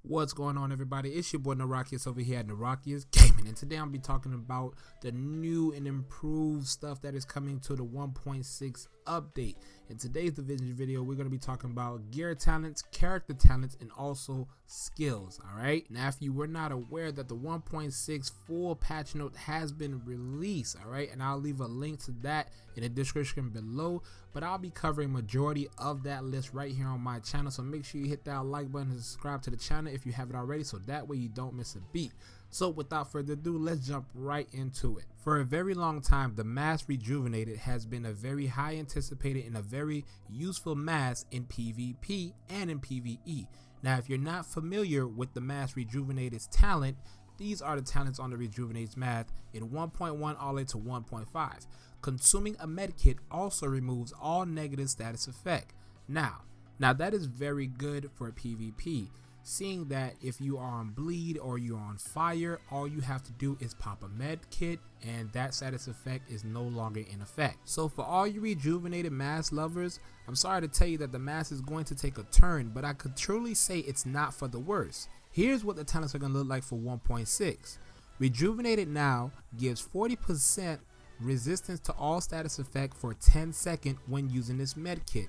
What's going on, everybody? It's your boy Nerakius over here at Nerakius Gaming, and today I'll be talking about the new and improved stuff that is coming to the 1.6 update. In today's division video, we're going to be talking about gear talents, character talents, and also skills. Alright, now if you were not aware that the 1.6 full patch note has been released, alright, and I'll leave a link to that in the description below, but I'll be covering majority of that list right here on my channel, so make sure you hit that like button and subscribe to the channel if you haven't already, so that way you don't miss a beat. So without further ado, let's jump right into it. For a very long time, the mask Rejuvenated has been a very high anticipated and a very useful mask in PvP and in PvE. Now if you're not familiar with the mask Rejuvenated's talent, these are the talents on the Rejuvenate's mask in 1.1 all the way to 1.5. Consuming a medkit also removes all negative status effect. Now that is very good for PvP, seeing that if you are on bleed or you're on fire, all you have to do is pop a med kit and that status effect is no longer in effect. So for all you Rejuvenated mask lovers, I'm sorry to tell you that the mask is going to take a turn, but I could truly say it's not for the worst. Here's what the talents are going to look like for 1.6. Rejuvenated now gives 40% resistance to all status effect for 10 seconds when using this med kit.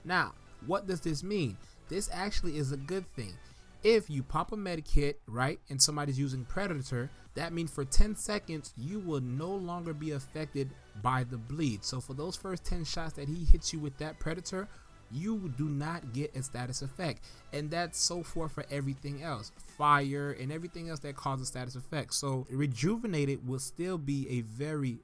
Now what does this mean? This actually is a good thing. If you pop a med kit, right, and somebody's using Predator, that means for 10 seconds you will no longer be affected by the bleed. So for those first 10 shots that he hits you with that Predator, you do not get a status effect, and that's so forth for everything else, fire and everything else that causes status effect. So Rejuvenated will still be a very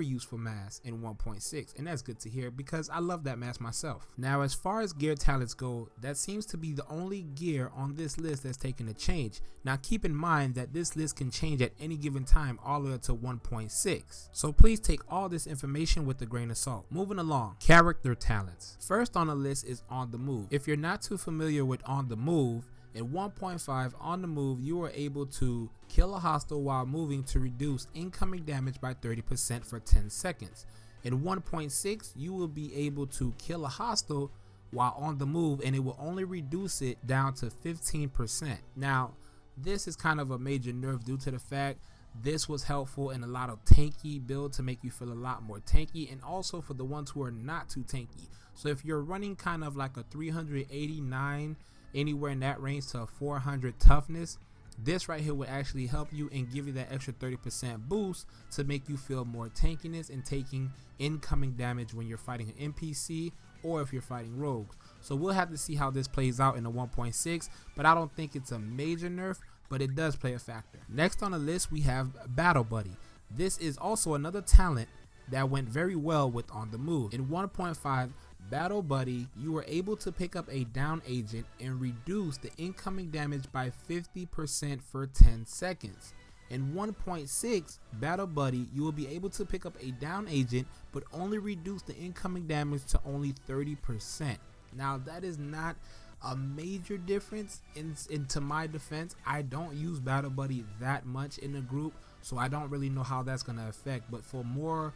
useful mask in 1.6, and that's good to hear because I love that mask myself. Now as far as gear talents go, that seems to be the only gear on this list that's taking a change. Now keep in mind that this list can change at any given time all the way to 1.6, so please take all this information with a grain of salt. Moving along, character talents. First on the list is On the Move. If you're not too familiar with On the Move, in 1.5 On the Move you are able to kill a hostile while moving to reduce incoming damage by 30% for 10 seconds. In 1.6 you will be able to kill a hostile while on the move and it will only reduce it down to 15%. Now this is kind of a major nerf due to the fact this was helpful in a lot of tanky build to make you feel a lot more tanky, and also for the ones who are not too tanky. So if you're running kind of like a 389 anywhere in that range to a 400 toughness, this right here will actually help you and give you that extra 30% boost to make you feel more tankiness and taking incoming damage when you're fighting an NPC or if you're fighting rogues. So we'll have to see how this plays out in the 1.6, but I don't think it's a major nerf, but it does play a factor. Next on the list we have Battle Buddy. This is also another talent that went very well with On the Move. In 1.5 Battle Buddy, you were able to pick up a down agent and reduce the incoming damage by 50% for 10 seconds. In 1.6 Battle Buddy, you will be able to pick up a down agent but only reduce the incoming damage to only 30%. Now that is not a major difference. Into my defense, I don't use Battle Buddy that much in the group, so I don't really know how that's gonna affect, but for more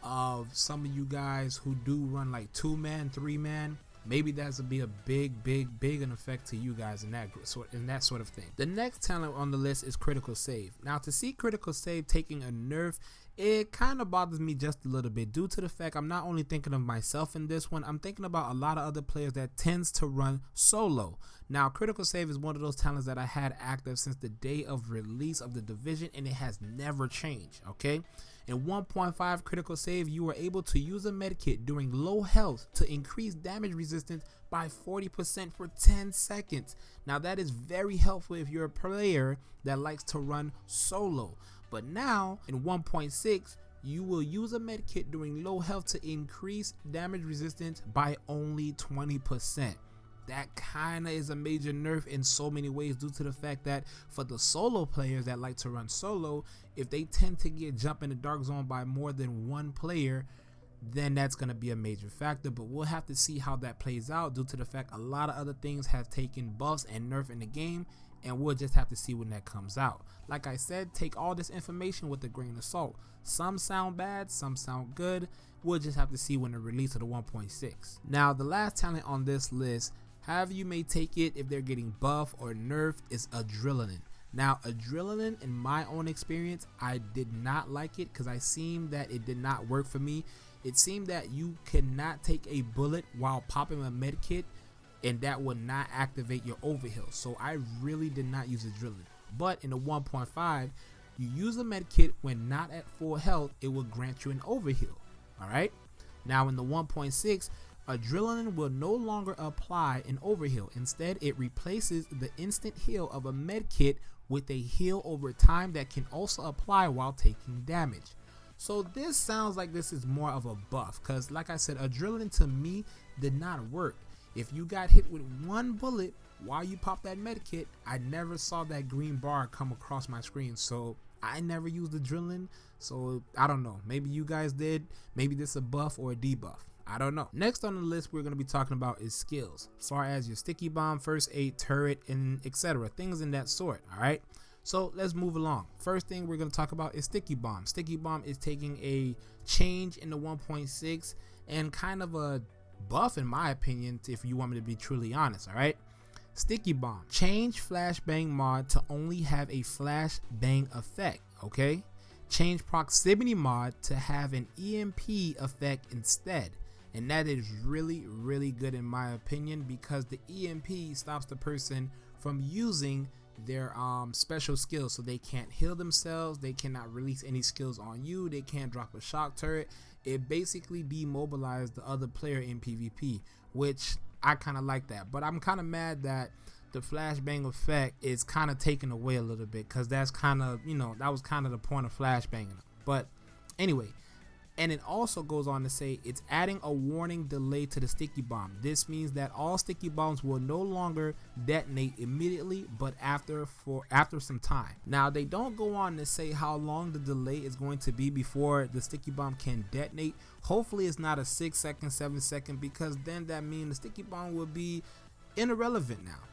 of some of you guys who do run like 2-man, 3-man, maybe that's be a big an effect to you guys in that sort of thing. The next talent on the list is Critical Save. Now to see Critical Save taking a nerf, it kind of bothers me just a little bit due to the fact I'm not only thinking of myself in this one, I'm thinking about a lot of other players that tends to run solo. Now Critical Save is one of those talents that I had active since the day of release of the division, and it has never changed. Okay, in 1.5 Critical Save, you are able to use a medkit during low health to increase damage resistance by 40% for 10 seconds. Now that is very helpful if you're a player that likes to run solo. But now in 1.6 you will use a medkit during low health to increase damage resistance by only 20%. That kinda is a major nerf in so many ways due to the fact that for the solo players that like to run solo, if they tend to get jumped in the dark zone by more than one player, then that's going to be a major factor. But we'll have to see how that plays out due to the fact a lot of other things have taken buffs and nerf in the game, and we'll just have to see when that comes out. Like I said, take all this information with a grain of salt. Some sound bad, some sound good. We'll just have to see when the release of the 1.6. Now the last talent on this list However you may take it, if they're getting buff or nerfed, is adrenaline. Now, adrenaline, in my own experience, I did not like it because I seen that it did not work for me. It seemed that you cannot take a bullet while popping a med kit, and that would not activate your overheal. So I really did not use adrenaline. But in the 1.5, you use a med kit when not at full health, it will grant you an overheal. Alright? Now in the 1.6, adrenaline will no longer apply an overheal. Instead, it replaces the instant heal of a med kit with a heal over time that can also apply while taking damage. So this sounds like this is more of a buff, because like I said, adrenaline to me did not work. If you got hit with one bullet while you pop that med kit, I never saw that green bar come across my screen. So I never used adrenaline. So I don't know, maybe you guys did. Maybe this is a buff or a debuff, I don't know. Next on the list we're going to be talking about is skills, as far as your sticky bomb, first aid, turret, and etc. Things in that sort. Alright, so let's move along. First thing we're going to talk about is sticky bomb. Sticky bomb is taking a change in the 1.6 and kind of a buff in my opinion, if you want me to be truly honest. Alright, sticky bomb, change flashbang mod to only have a flashbang effect. Okay, change proximity mod to have an EMP effect instead. And that is really good in my opinion, because the EMP stops the person from using their special skills. So they can't heal themselves, they cannot release any skills on you, they can't drop a shock turret. It basically demobilized the other player in PvP, which I kind of like that. But I'm kind of mad that the flashbang effect is kind of taken away a little bit, because that's kind of, you know, that was kind of the point of flashbanging. But anyway, and it also goes on to say it's adding a warning delay to the sticky bomb. This means that all sticky bombs will no longer detonate immediately, but after some time. Now they don't go on to say how long the delay is going to be before the sticky bomb can detonate. Hopefully it's not a 6 second, 7 second, because then that means the sticky bomb will be irrelevant now.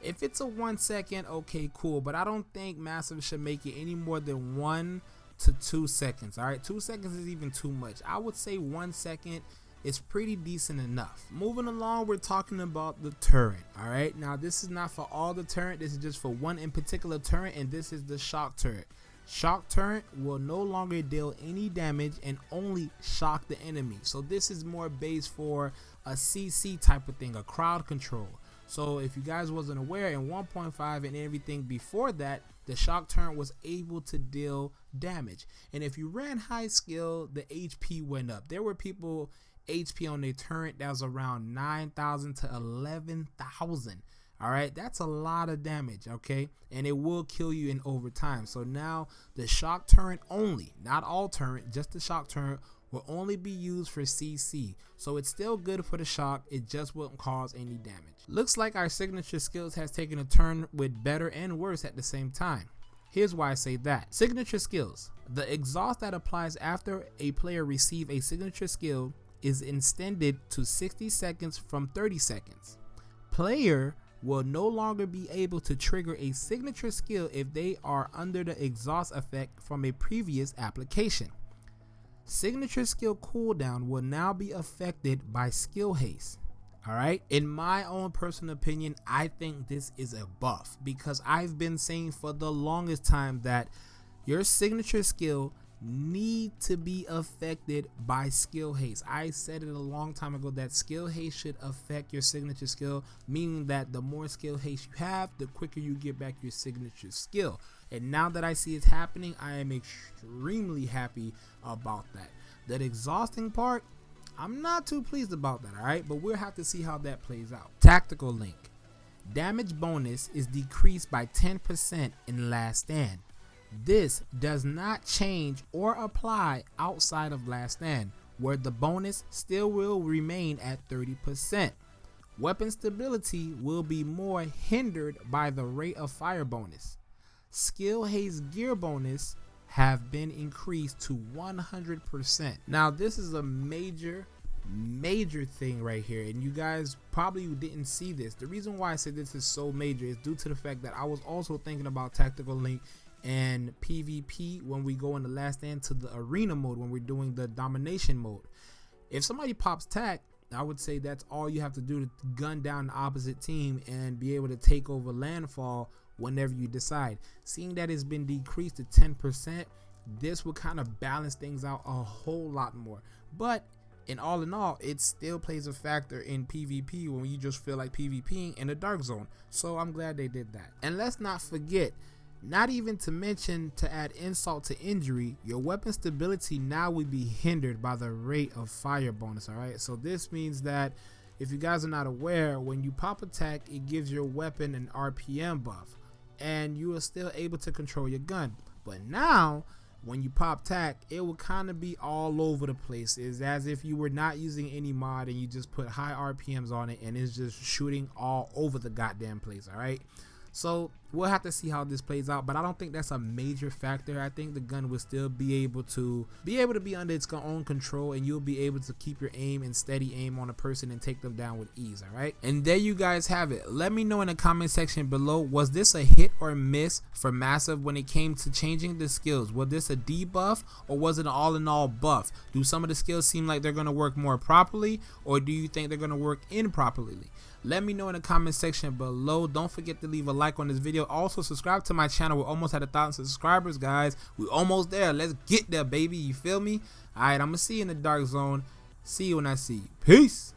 If it's a 1 second, okay, cool, but I don't think Massive should make it any more than 1 to 2 seconds. All right, 2 seconds is even too much. I would say 1 second is pretty decent enough. Moving along, we're talking about the turret. All right, now this is not for all the turret, this is just for one in particular turret, and this is the shock turret. Shock turret will no longer deal any damage and only shock the enemy. So this is more based for a CC type of thing, a crowd control. So if you guys wasn't aware, in 1.5 and everything before that, the shock turret was able to deal damage. And if you ran high skill, the HP went up. There were people HP on their turret that was around 9,000 to 11,000. All right, that's a lot of damage, okay? And it will kill you in overtime. So now the shock turret only, not all turret, just the shock turret, will only be used for CC. So it's still good for the shock, it just won't cause any damage. Looks like our signature skills has taken a turn with better and worse at the same time. Here's why I say that. Signature skills. The exhaust that applies after a player receives a signature skill is extended to 60 seconds from 30 seconds. Player will no longer be able to trigger a signature skill if they are under the exhaust effect from a previous application. Signature skill cooldown will now be affected by skill haste. Alright, in my own personal opinion, I think this is a buff, because I've been saying for the longest time that your signature skill need to be affected by skill haste. I said it a long time ago that skill haste should affect your signature skill, meaning that the more skill haste you have, the quicker you get back your signature skill. And now that I see it's happening, I am extremely happy about that. That exhausting part, I'm not too pleased about that, alright? But we'll have to see how that plays out. Tactical link. Damage bonus is decreased by 10% in Last Stand. This does not change or apply outside of Last Stand, where the bonus still will remain at 30%. Weapon stability will be more hindered by the rate of fire bonus. Skill haste gear bonus have been increased to 100%. Now this is a major thing right here, and you guys probably didn't see this. The reason why I said this is so major is due to the fact that I was also thinking about tactical link and PvP when we go in the Last Stand to the arena mode, when we're doing the domination mode. If somebody pops tac, I would say that's all you have to do to gun down the opposite team and be able to take over landfall whenever you decide. Seeing that it's been decreased to 10%, this will kind of balance things out a whole lot more. But in all, it still plays a factor in PvP when you just feel like PvPing in a dark zone. So I'm glad they did that. And let's not forget, not even to mention, to add insult to injury, your weapon stability now will be hindered by the rate of fire bonus. Alright, so this means that if you guys are not aware, when you pop attack, it gives your weapon an RPM buff, and you are still able to control your gun. But now, when you pop tack, it will kind of be all over the place. It's as if you were not using any mod and you just put high RPMs on it and it's just shooting all over the goddamn place. Alright, so we'll have to see how this plays out, but I don't think that's a major factor. I think the gun will still be able to be under its own control, and you'll be able to keep your aim and steady aim on a person and take them down with ease. All right, and there you guys have it. Let me know in the comment section below, was this a hit or miss for Massive when it came to changing the skills? Was this a debuff, or was it an all-in-all buff? Do some of the skills seem like they're going to work more properly, or do you think they're going to work improperly? Let me know in the comment section below. Don't forget to leave a like on this video. Also subscribe to my channel. We're almost at 1,000 subscribers, guys. We're almost there. Let's get there, baby. You feel me? All right, I'm gonna see you in the dark zone. See you when I see you. Peace.